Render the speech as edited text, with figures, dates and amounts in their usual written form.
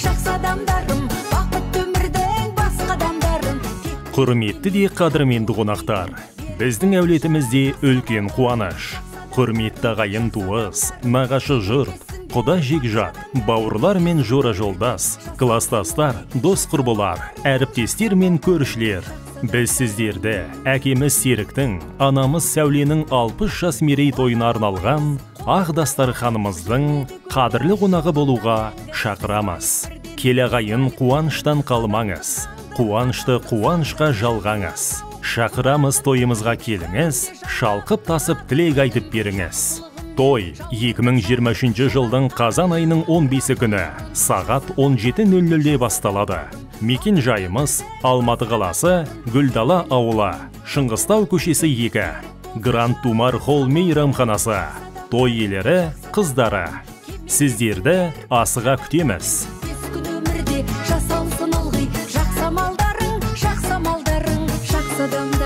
жақсы адамдарым, бақытты өмірдің басқа адамдарым. Құрметті де қадірменді қонақтар, біздің әулетімізде үлкен қуаныш. Құрметті ағайын туыс, нағашы жұрт, құда жекжат, бауырлар мен жора жолдас, кластастар, дос құрбылар, әріптестер мен көршілер. Біз сіздерді әкеміз Серіктің, анамыз Сәуленің 60 жас мерейтойына арналған Ақ дастарханымыздың қадірлі қонағы болуға шақырамыз. Келе ағайын қуаныштан қалмаңыз, қуанышты қуанышқа жалғаңыз. Шақырамыз тойымызға келіңіз, шалқып тасып тілек айтып беріңіз. Той 2023 жылдың қазан айының 15 күні сағат 17:00-де басталады. Мекен жайымыз Алматы қаласы, Гүлдала ауылы, Шыңғыстау көшесі 2, Гранд Тумар Холл мейрамханасы. Той иелері қыздары. Сіздерді асыға күтеміз. Жасалсын ылғи, жақсы амалдарың, жақсы адамдарың.